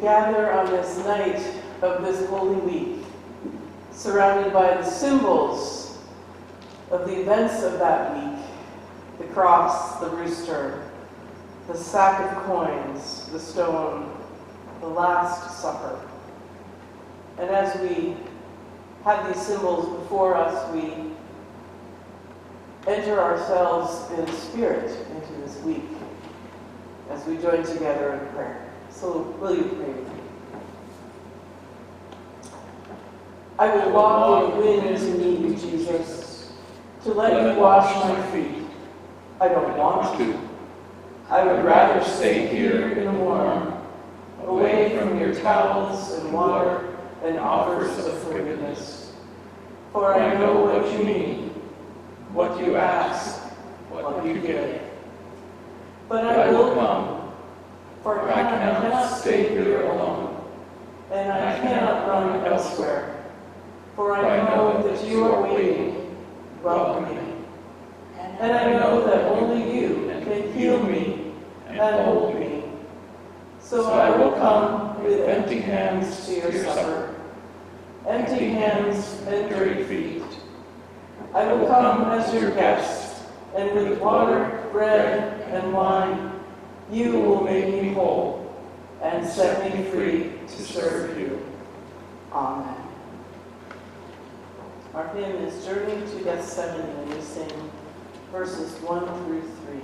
gather on this night of this Holy Week, surrounded by the symbols of the events of that week, the cross, the rooster, the sack of coins, the stone, the Last Supper. And as we have these symbols before us, we enter ourselves in spirit into this week as we join together in prayer. So will you pray with me? I will walk in the wind to meet you, Jesus, to let you wash my feet. I don't want to. I would rather stay here in the warm, away from your towels and water and offers of forgiveness. For I know what you mean, what you ask, what you give. But I will come, for I cannot stay here alone, and I cannot run elsewhere, for I know that you are waiting, welcoming. And I know that only you can heal me and hold me. So I will come with empty hands to your supper, empty hands and dirty feet. I will come as your guest, and with water, bread, and wine, you will make me whole and set me free to serve you. Amen. Our hymn is Journey to Gethsemane, and we sing verses 1 through 3.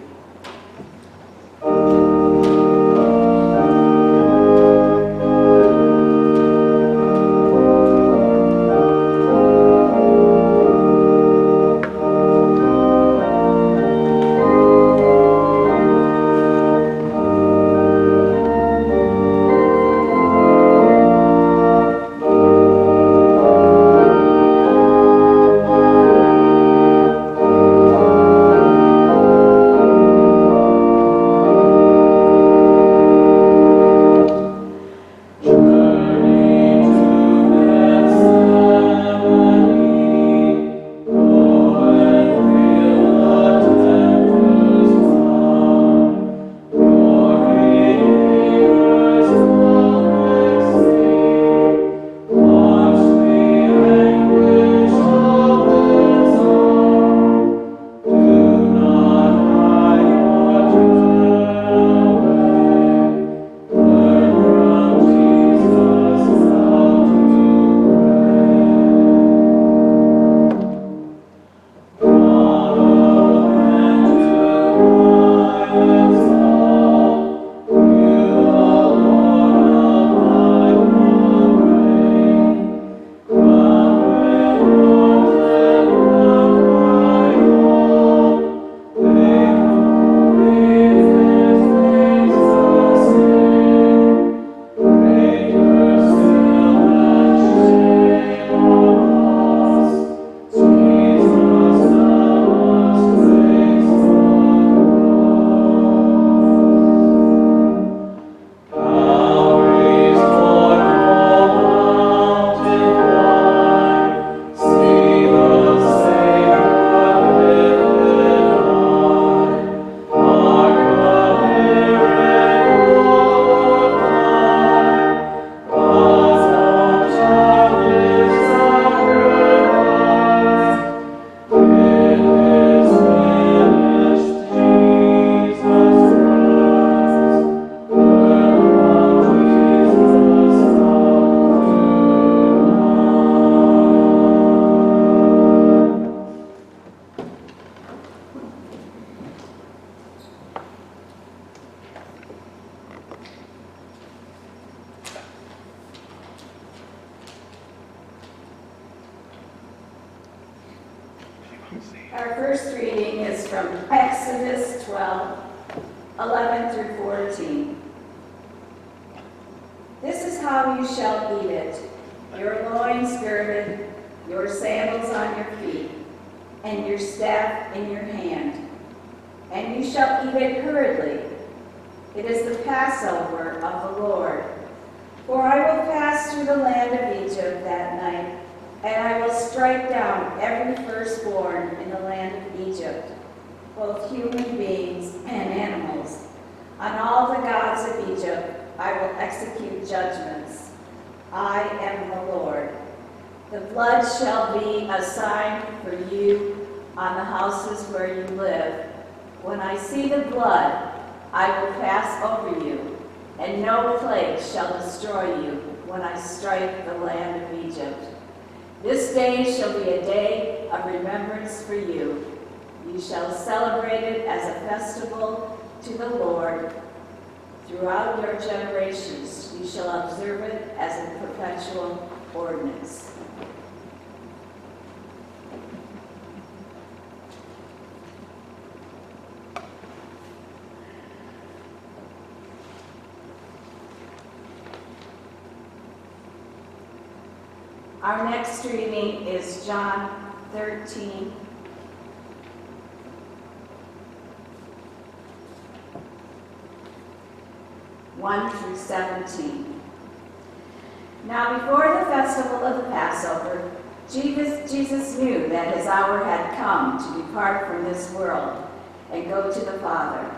Our first reading is from Exodus 12, 11 through 14. This is how you shall eat it: your loins girded, your sandals on your feet, and your staff in your hand. And you shall eat it hurriedly. It is the Passover of the Lord. For I will pass through the land of Egypt that night, and I will strike down every firstborn in the land of Egypt, both human beings and animals, on all the gods of Egypt, I will execute judgments. I am the Lord. The blood shall be a sign for you on the houses where you live. When I see the blood, I will pass over you, and no plague shall destroy you when I strike the land of Egypt. This day shall be a day of remembrance for you. You shall celebrate it as a festival to the Lord. Throughout your generations, you shall observe it as a perpetual ordinance. Our next reading is John 13. One through 17. Now before the festival of the Passover, Jesus knew that his hour had come to depart from this world and go to the Father.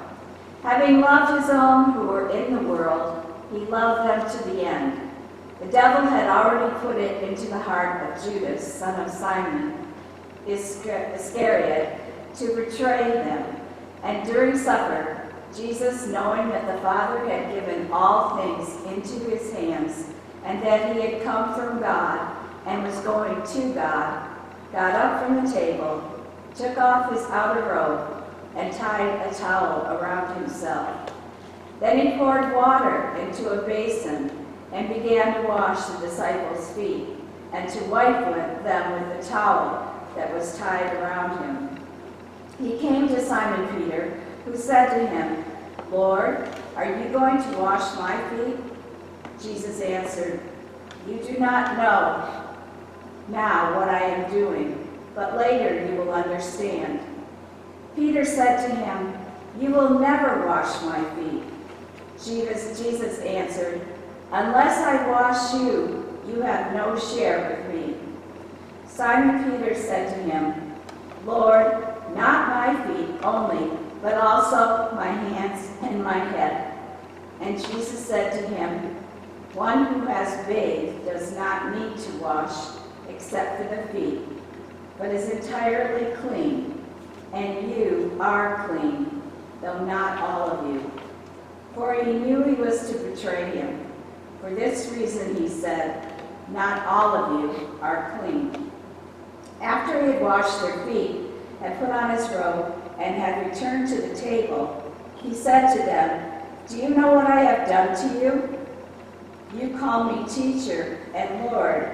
Having loved his own who were in the world, he loved them to the end. The devil had already put it into the heart of Judas, son of Simon Iscariot, to betray him. And during supper, Jesus, knowing that the Father had given all things into his hands, and that he had come from God and was going to God, got up from the table, took off his outer robe, and tied a towel around himself. Then he poured water into a basin and began to wash the disciples' feet and to wipe them with the towel that was tied around him. He came to Simon Peter, who said to him, Lord, are you going to wash my feet? Jesus answered, You do not know now what I am doing, but later you will understand. Peter said to him, You will never wash my feet. Jesus answered, Unless I wash you, you have no share with me. Simon Peter said to him, Lord, not my feet only, but also my hands and my head. And Jesus said to him, One who has bathed does not need to wash except for the feet, but is entirely clean. And you are clean, though not all of you. For he knew he was to betray him. For this reason he said, Not all of you are clean. After he had washed their feet, had put on his robe, and had returned to the table, he said to them, Do you know what I have done to you? You call me teacher and Lord,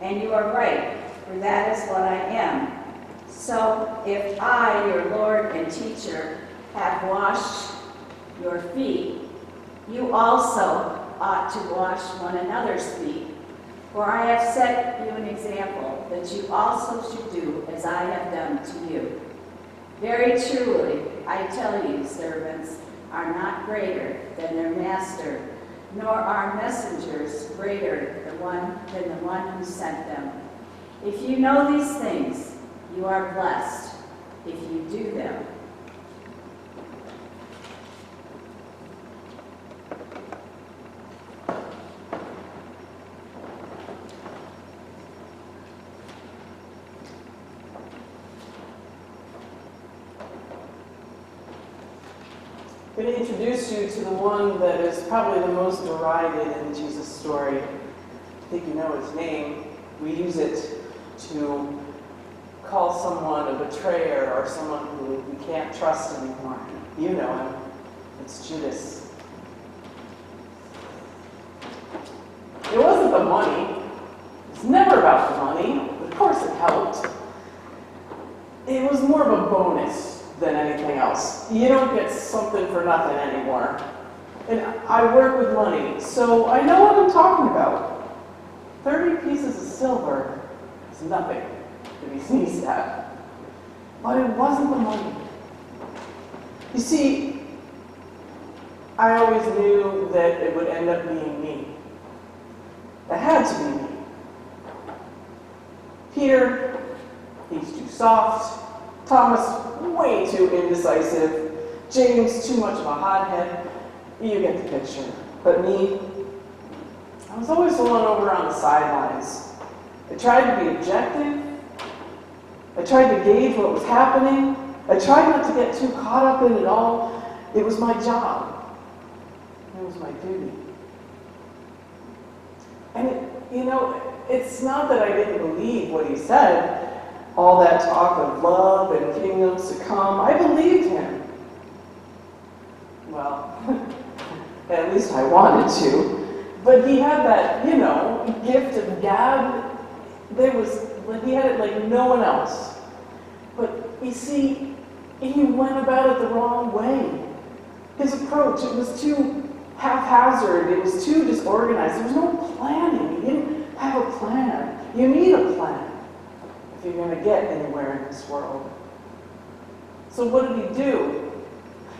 and you are right, for that is what I am. So if I, your Lord and teacher, have washed your feet, you also ought to wash one another's feet. For I have set you an example, that you also should do as I have done to you. Very truly, I tell you, servants are not greater than their master, nor are messengers greater than the one who sent them. If you know these things, you are blessed if you do them. I'm going to introduce you to the one that is probably the most derided in Jesus' story. I think you know his name. We use it to call someone a betrayer or someone who we can't trust anymore. You know him. It's Judas. It wasn't the money. It's never about the money. Of course it helped. It was more of a bonus than anything else. You don't get something for nothing anymore. And I work with money, so I know what I'm talking about. 30 pieces of silver is nothing to be sneezed at. But it wasn't the money. You see, I always knew that it would end up being me. It had to be me. Peter, he's too soft. Thomas, way too indecisive. James, too much of a hothead. You get the picture. But me, I was always the one over on the sidelines. I tried to be objective. I tried to gauge what was happening. I tried not to get too caught up in it all. It was my job. It was my duty. And, it's not that I didn't believe what he said, all that talk of love and kingdoms to come. I believed him. Well, at least I wanted to. But he had that, gift of gab. He had it like no one else. But you see, he went about it the wrong way. His approach, it was too haphazard, it was too disorganized. There was no planning. He didn't have a plan. You need a plan if you're going to get anywhere in this world. So what did he do?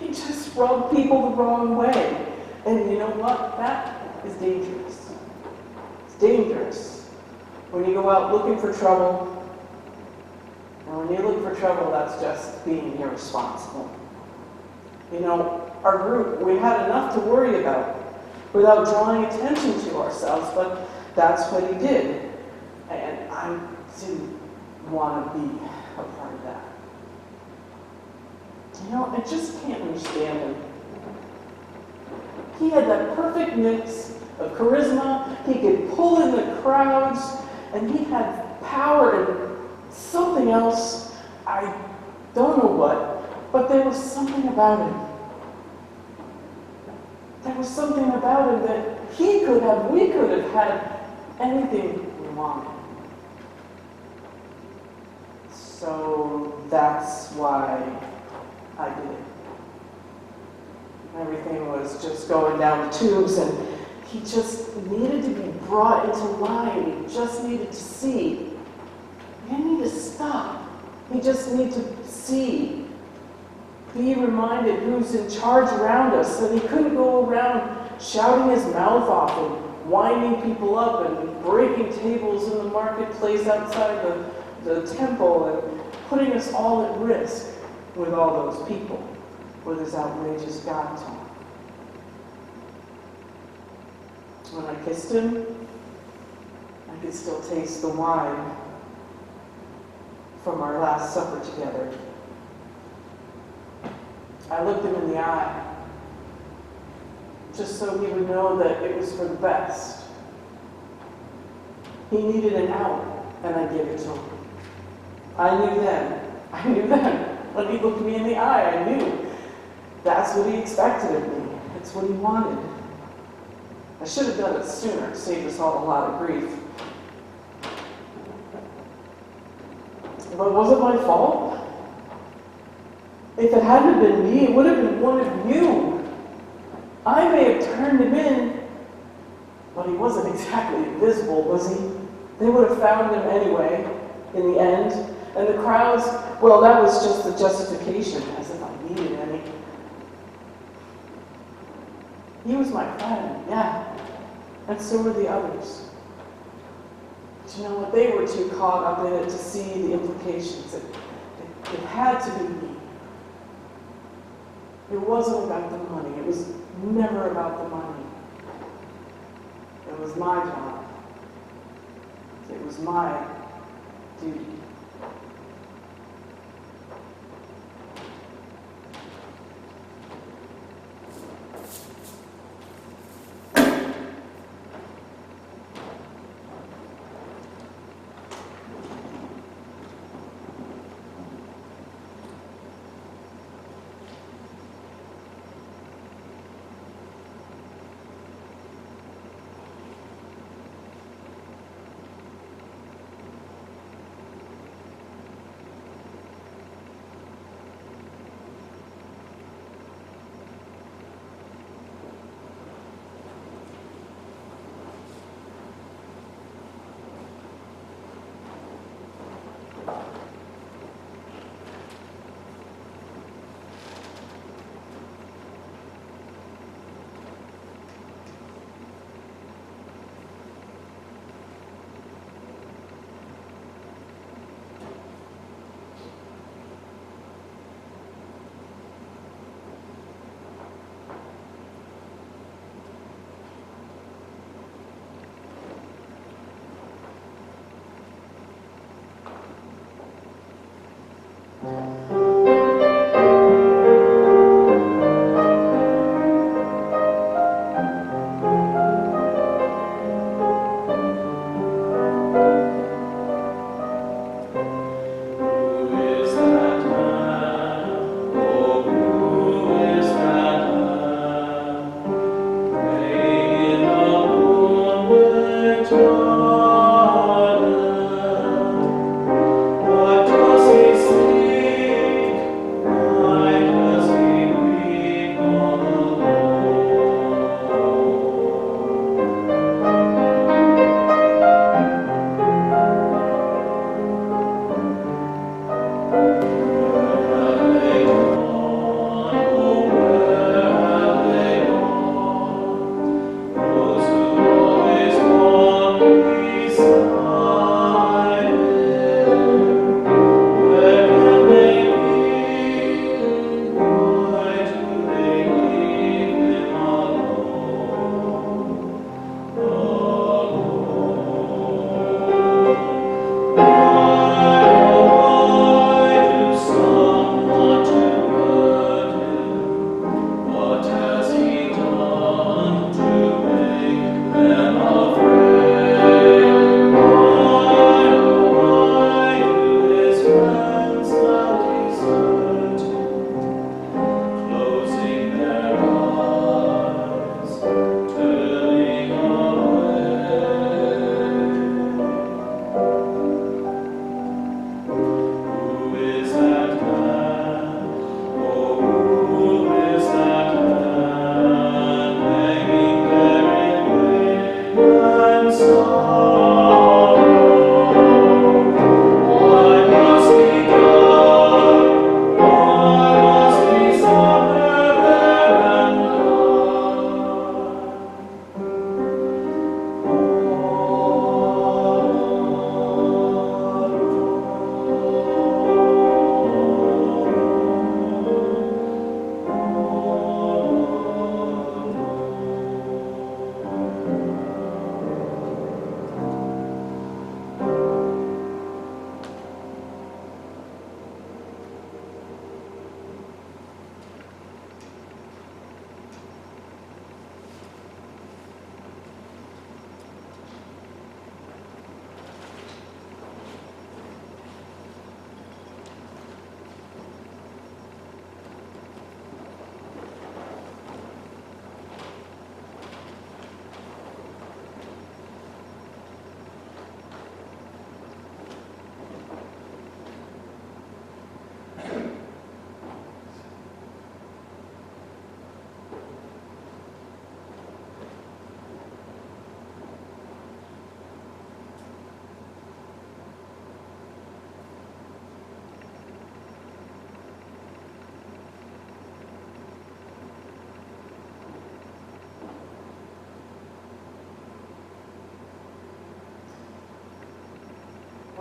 He just rubbed people the wrong way. And you know what? That is dangerous. It's dangerous. When you go out looking for trouble, and when you look for trouble, that's just being irresponsible. Our group, we had enough to worry about without drawing attention to ourselves, but that's what he did. And I didn't want to be a part of that. I just can't understand him. He had that perfect mix of charisma. He could pull in the crowds, and he had power and something else. I don't know what, but there was something about him. There was something about him that we could have had anything we wanted. So that's why I did it. Everything was just going down the tubes, and he just needed to be brought into line. He just needed to see. He didn't need to stop. He just needed to see. Be reminded who's in charge around us, that he couldn't go around shouting his mouth off and winding people up and breaking tables in the marketplace outside the temple and putting us all at risk with all those people, with his outrageous God talk. When I kissed him, I could still taste the wine from our last supper together. I looked him in the eye, just so he would know that it was for the best. He needed an out, and I gave it to him. I knew then, when he looked me in the eye, I knew that's what he expected of me. It's what he wanted. I should have done it sooner, to save us all a lot of grief. But was it my fault? If it hadn't been me, it would have been one of you. I may have turned him in, but he wasn't exactly invisible, was he? They would have found him anyway, in the end. And the crowds, well, that was just the justification, as if I needed any. He was my friend, yeah. And so were the others. But you know what? They were too caught up in it to see the implications. It had to be me. It wasn't about the money. It was never about the money. It was my job. It was my duty.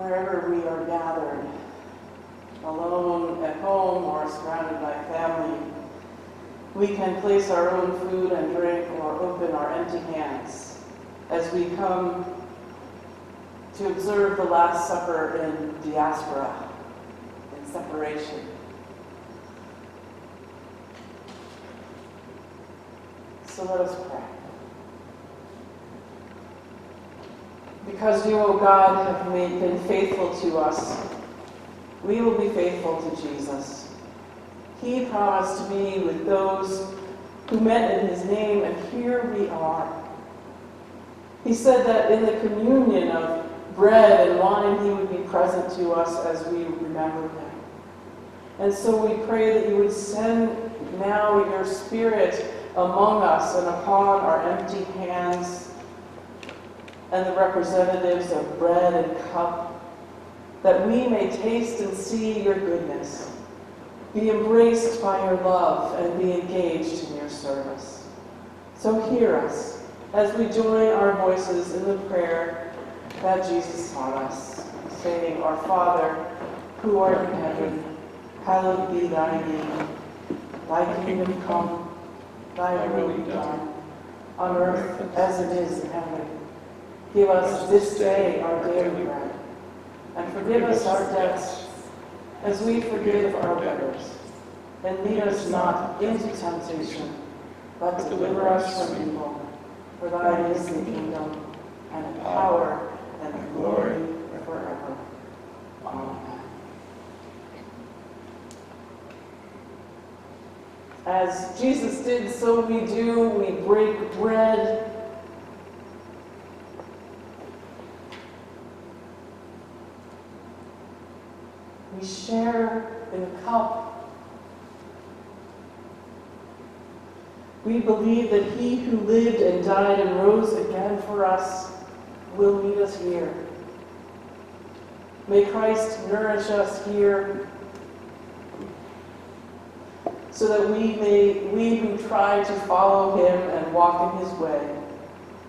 wherever we are gathered, alone at home or surrounded by family, we can place our own food and drink or open our empty hands as we come to observe the Last Supper in diaspora, in separation. So let us pray. Because you, O God, have been faithful to us, we will be faithful to Jesus. He promised to be with those who met in his name, and here we are. He said that in the communion of bread and wine, he would be present to us as we remember him. And so we pray that you would send now your Spirit among us and upon our empty hands and the representatives of bread and cup, that we may taste and see your goodness, be embraced by your love, and be engaged in your service. So hear us as we join our voices in the prayer that Jesus taught us, saying, Our Father, who art in heaven, hallowed be thy name. Thy kingdom come, thy will be done, on earth as it is in heaven. Give us this day our daily bread, and forgive us our debts, as we forgive our debtors. And lead us not into temptation, but deliver us from evil. For thine is the kingdom, and the power, and the glory forever. Amen. As Jesus did, so we do. We break bread. We share in the cup. We believe that he who lived and died and rose again for us will meet us here. May Christ nourish us here so that we who try to follow him and walk in his way,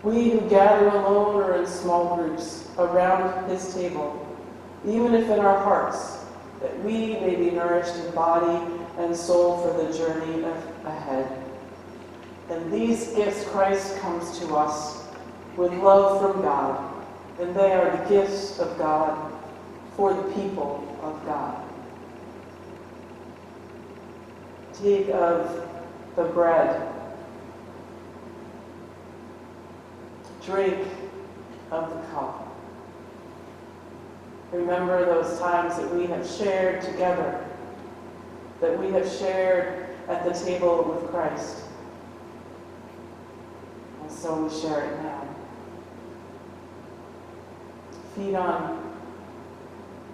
we who gather alone or in small groups around his table, even if in our hearts, that we may be nourished in body and soul for the journey ahead. And these gifts Christ comes to us with love from God, and they are the gifts of God for the people of God. Take of the bread. Drink of the cup. Remember those times that we have shared together, that we have shared at the table with Christ. And so we share it now. Feed on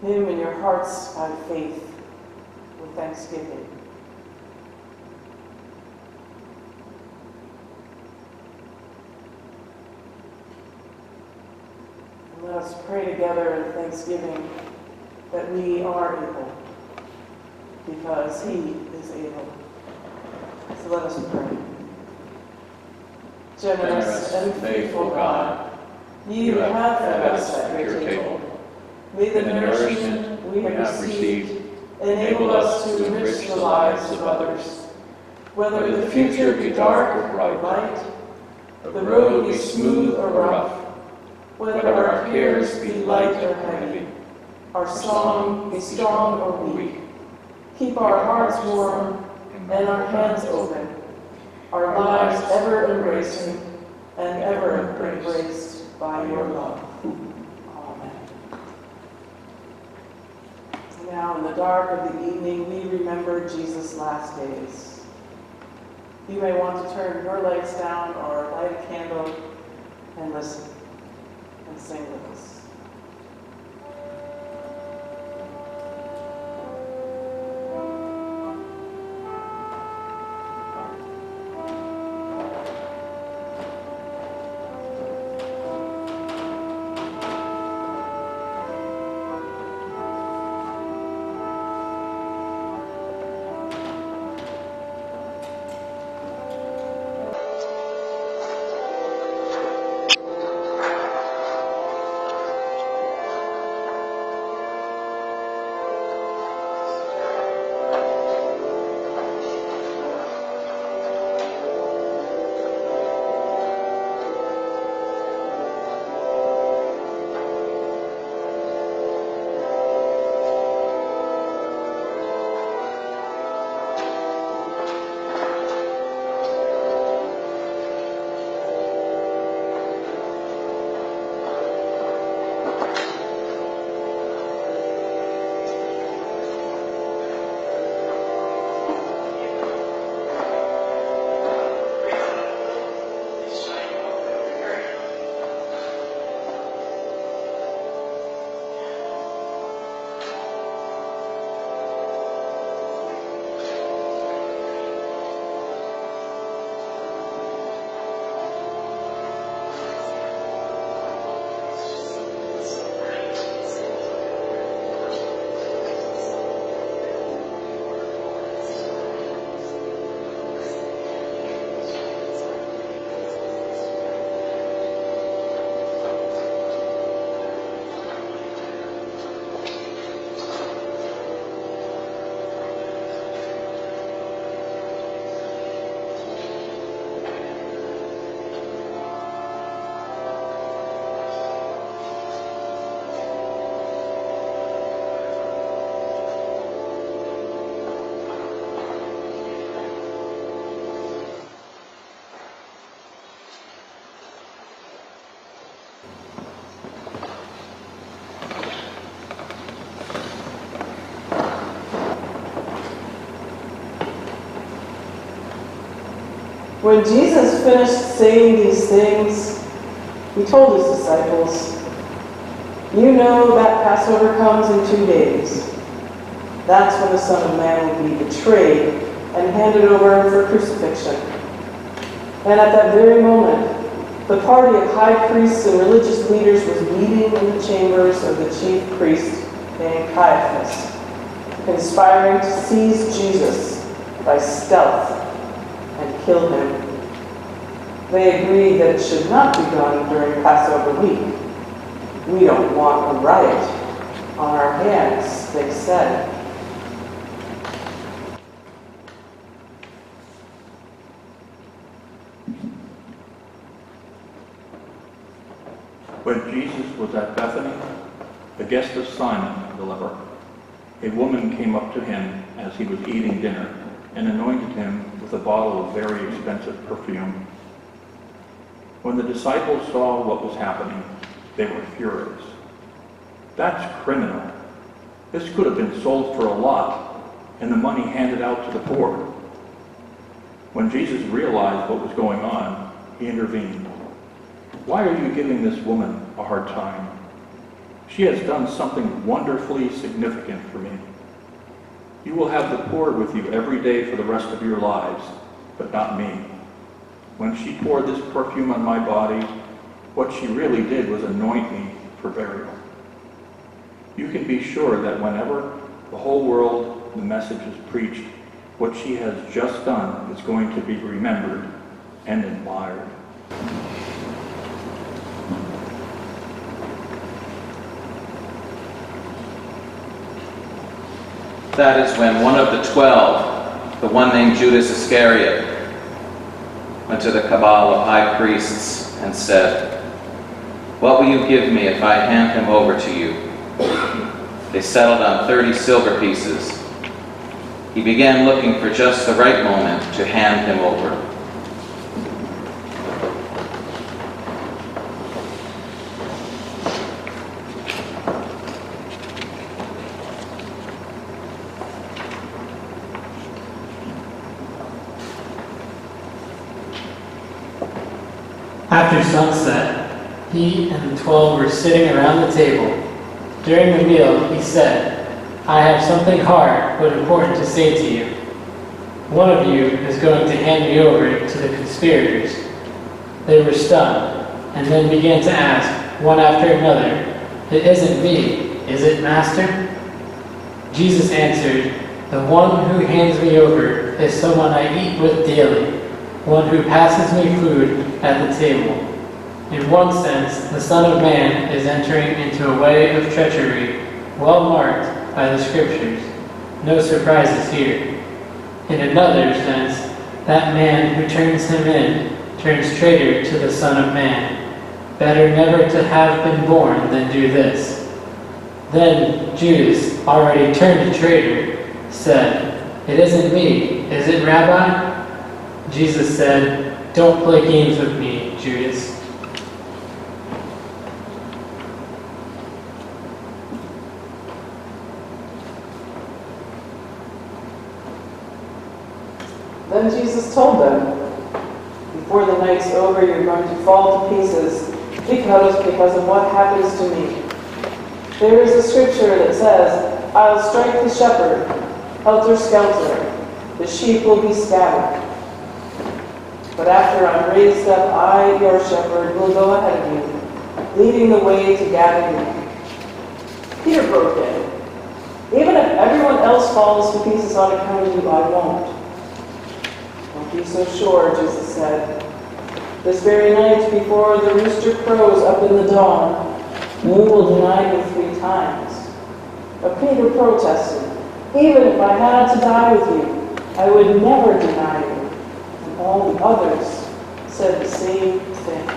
him in your hearts by faith with thanksgiving. And let us pray together in thanksgiving that we are able, because he is able. So let us pray. Generous and faithful God, you have fed us at your table. May the nourishment we have received enable us to enrich the lives of others. Whether the future be dark or bright, the road be smooth or rough, whether our cares be light or heavy, our song be strong or weak, keep our hearts warm and our hands open, our lives ever embracing and ever embraced by your love. Amen. Now, in the dark of the evening, we remember Jesus' last days. You may want to turn your legs down or light a candle and listen and sing with us. When Jesus finished saying these things, he told his disciples, "You know that Passover comes in 2 days. That's when the Son of Man will be betrayed and handed over for crucifixion." And at that very moment, the party of high priests and religious leaders was meeting in the chambers of the chief priest named Caiaphas, conspiring to seize Jesus by stealth and kill him. They agreed that it should not be done during Passover week. "We don't want a riot on our hands," they said. When Jesus was at Bethany, the guest of Simon the leper, a woman came up to him as he was eating dinner and anointed him with a bottle of very expensive perfume. When the disciples saw what was happening, they were furious. "That's criminal. This could have been sold for a lot and the money handed out to the poor." When Jesus realized what was going on, he intervened. "Why are you giving this woman a hard time? She has done something wonderfully significant for me. You will have the poor with you every day for the rest of your lives, but not me. When she poured this perfume on my body, what she really did was anoint me for burial. You can be sure that whenever the whole world the message is preached, what she has just done is going to be remembered and admired." That is when one of the 12, the one named Judas Iscariot, went to the cabal of high priests and said, "What will you give me if I hand him over to you?" They settled on 30 silver pieces. He began looking for just the right moment to hand him over. After sunset, he and the 12 were sitting around the table. During the meal, he said, "I have something hard but important to say to you. One of you is going to hand me over to the conspirators." They were stunned, and then began to ask, one after another, "It isn't me, is it, Master?" Jesus answered, "The one who hands me over is someone I eat with daily, one who passes me food at the table. In one sense, the Son of Man is entering into a way of treachery well marked by the Scriptures. No surprises here. In another sense, that man who turns him in turns traitor to the Son of Man. Better never to have been born than do this." Then Judas, already turned a traitor, said, "It isn't me, is it, Rabbi?" Jesus said, "Don't play games with me, Judas." Then Jesus told them, "Before the night's over, you're going to fall to pieces because of what happens to me. There is a scripture that says, 'I'll strike the shepherd, helter-skelter, the sheep will be scattered.' But after I'm raised up, I, your shepherd, will go ahead of you, leading the way to gather you." Peter broke in. "Even if everyone else falls to pieces on account of you, I won't." "Don't be so sure," Jesus said. "This very night, before the rooster crows up in the dawn, you will deny me 3 times. But Peter protested, "Even if I had to die with you, I would never deny you." And all the others said the same thing.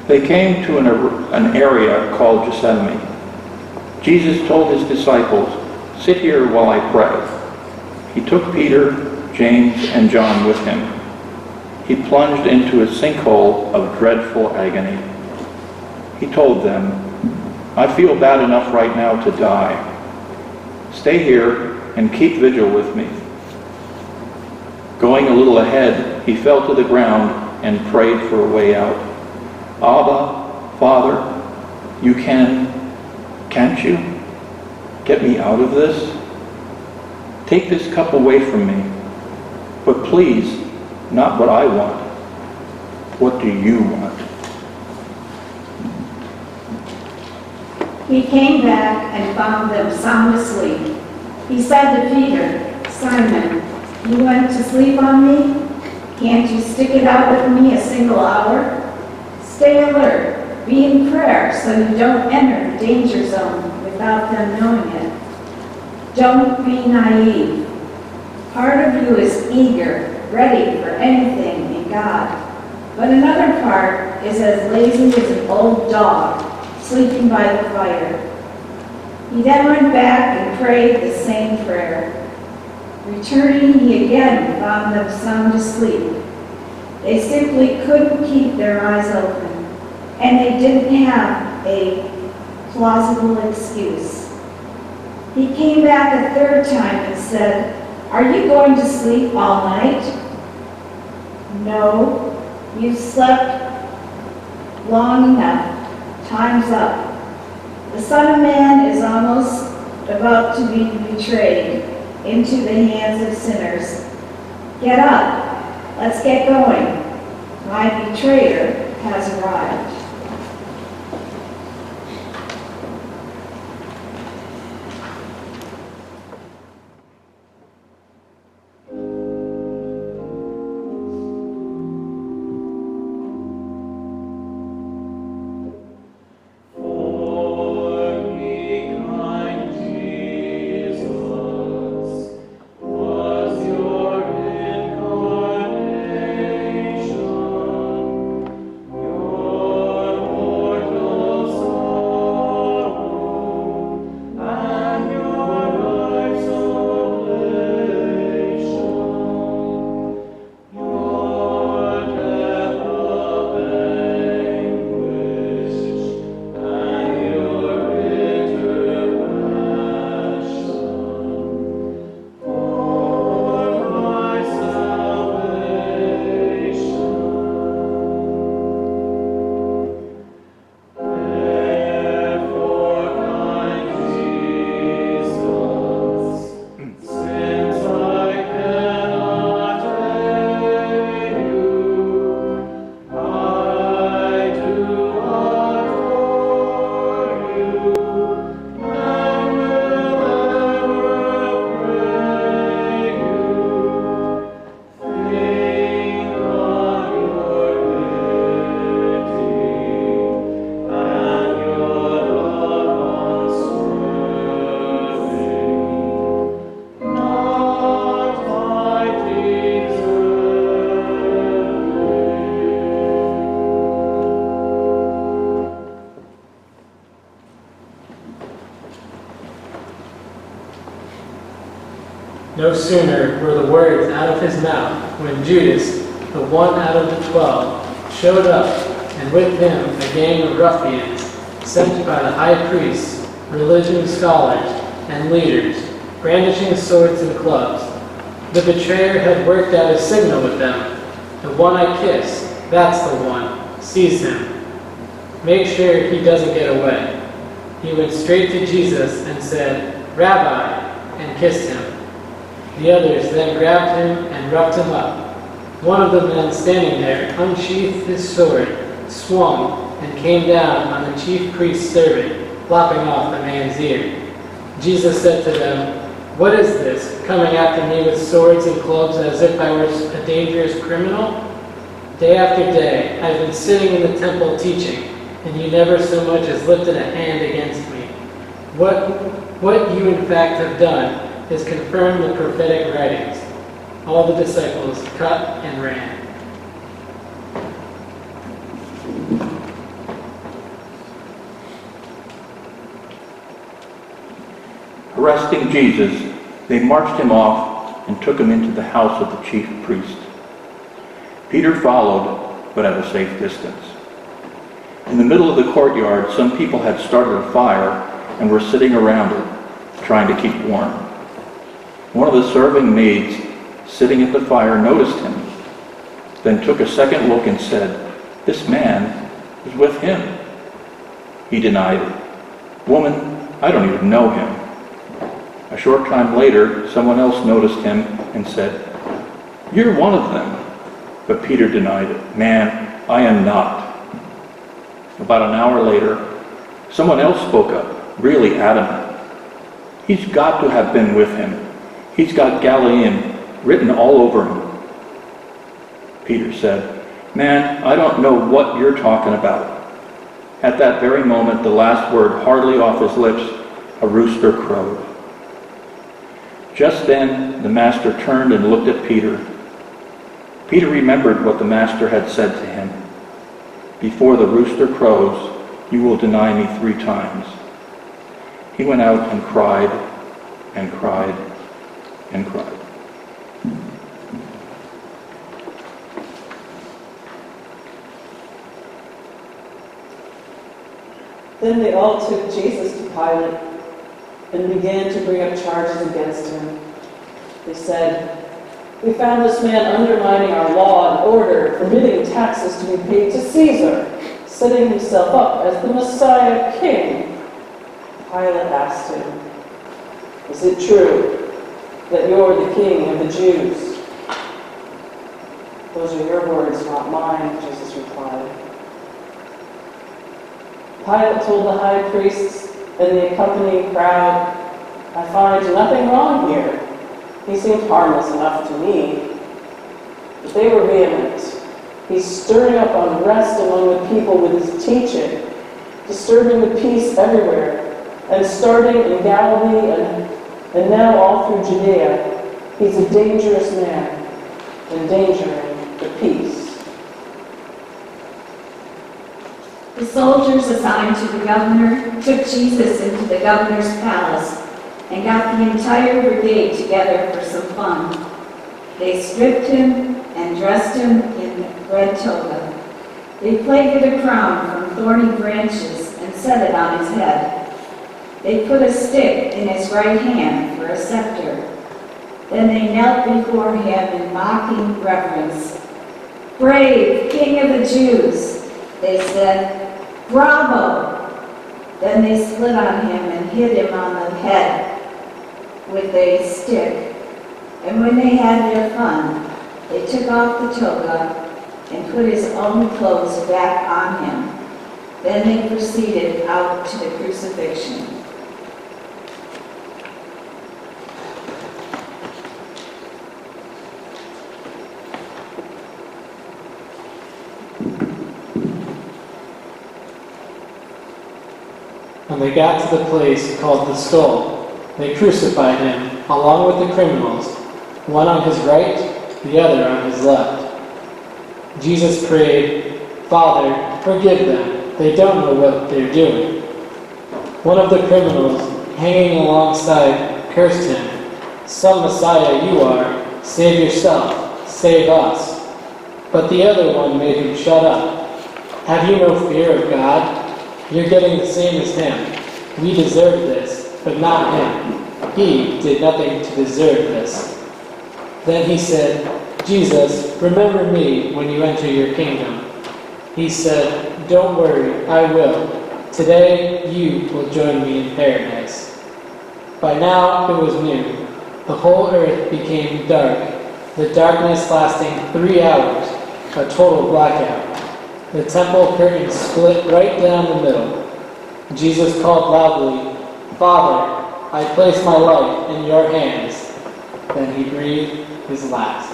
They came to an area called Gethsemane. Jesus told his disciples, "Sit here while I pray." He took Peter, James, and John with him. He plunged into a sinkhole of dreadful agony. He told them, "I feel bad enough right now to die. Stay here and keep vigil with me." Going a little ahead, he fell to the ground and prayed for a way out. "Abba, Father, you can't you? Get me out of this? Take this cup away from me. But please, not what I want. What do you want?" He came back and found them sound asleep. He said to Peter, "Simon, you went to sleep on me? Can't you stick it out with me a single hour? Stay alert, be in prayer so you don't enter the danger zone without them knowing it. Don't be naive. Part of you is eager, ready for anything in God, but another part is as lazy as an old dog sleeping by the fire." He then went back and prayed the same prayer. Returning, he again found them sound asleep. They simply couldn't keep their eyes open, and they didn't have a plausible excuse. He came back a third time and said, "Are you going to sleep all night? No, you've slept long enough. Time's up. The Son of Man is almost about to be betrayed into the hands of sinners. Get up. Let's get going. My betrayer has arrived." No sooner were the words out of his mouth when Judas, the one out of the 12, showed up, and with him a gang of ruffians sent by the high priests, religious scholars, and leaders, brandishing swords and clubs. The betrayer had worked out a signal with them. "The one I kiss, that's the one. Seize him. Make sure he doesn't get away." He went straight to Jesus and said, "Rabbi," and kissed him. The others then grabbed him and roughed him up. One of the men standing there unsheathed his sword, swung, and came down on the chief priest's servant, lopping off the man's ear. Jesus said to them, "What is this, coming after me with swords and clubs as if I were a dangerous criminal? Day after day I've been sitting in the temple teaching, and you never so much as lifted a hand against me. What you in fact have done is confirm the prophetic writings." All the disciples cut and ran. arresting Jesus, they marched him off and took him into the house of the chief priest. Peter followed, but at a safe distance. In the middle of the courtyard, some people had started a fire and were sitting around it, trying to keep warm. One of the serving maids sitting at the fire noticed him, then took a second look and said, "This man is with him." He denied it. "Woman, I don't even know him." A short time later, someone else noticed him and said, "You're one of them." But Peter denied it. "Man, I am not." About an hour later, someone else spoke up, really adamant. "He's got to have been with him. He's got Galilean written all over him." Peter said, "Man, I don't know what you're talking about." At that very moment, the last word hardly off his lips, a rooster crowed. Just then, the master turned and looked at Peter. Peter remembered what the master had said to him. "Before the rooster crows, you will deny me 3 times." He went out and cried and cried and cried. Then they all took Jesus to Pilate and began to bring up charges against him. They said, "We found this man undermining our law and order, permitting taxes to be paid to Caesar, setting himself up as the Messiah king." Pilate asked him, "Is it true that you're the king of the Jews?" "Those are your words, not mine," Jesus replied. Pilate told the high priests and the accompanying crowd, "I find nothing wrong here. He seemed harmless enough to me." But they were vehement. "He's stirring up unrest among the people with his teaching, disturbing the peace everywhere, and starting in Galilee and now all through Judea. He's a dangerous man, endangering the peace." The soldiers assigned to the governor took Jesus into the governor's palace and got the entire brigade together for some fun. They stripped him and dressed him in red toga. They plaited a crown from thorny branches and set it on his head. They put a stick in his right hand for a scepter. Then they knelt before him in mocking reverence. "Brave King of the Jews," they said. "Bravo!" Then they split on him and hit him on the head with a stick. And when they had their fun, they took off the toga and put his own clothes back on him. Then they proceeded out to the crucifixion. When they got to the place called the Skull, they crucified him along with the criminals, one on his right, the other on his left. Jesus prayed, "Father, forgive them. They don't know what they're doing." One of the criminals, hanging alongside, cursed him, "Some Messiah you are. Save yourself. Save us." But the other one made him shut up. "Have you no fear of God? You're getting the same as him. We deserve this, but not him. He did nothing to deserve this." Then he said, "Jesus, remember me when you enter your kingdom." He said, "Don't worry, I will. Today you will join me in paradise." By now it was noon. The whole earth became dark, the darkness lasting 3 hours, a total blackout. The temple curtain split right down the middle. Jesus called loudly, "Father, I place my life in your hands." Then he breathed his last.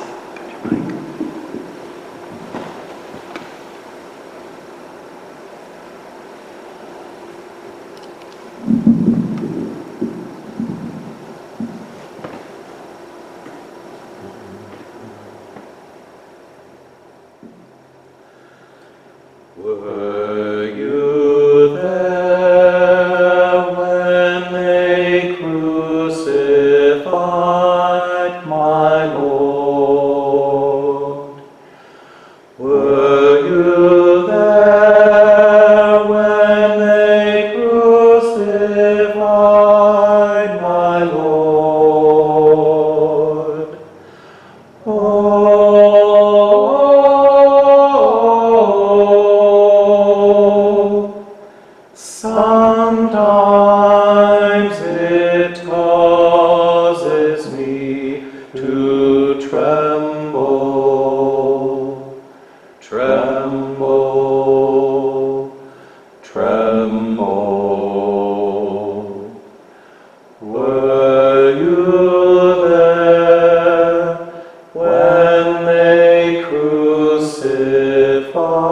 Were you there when they crucified crucified.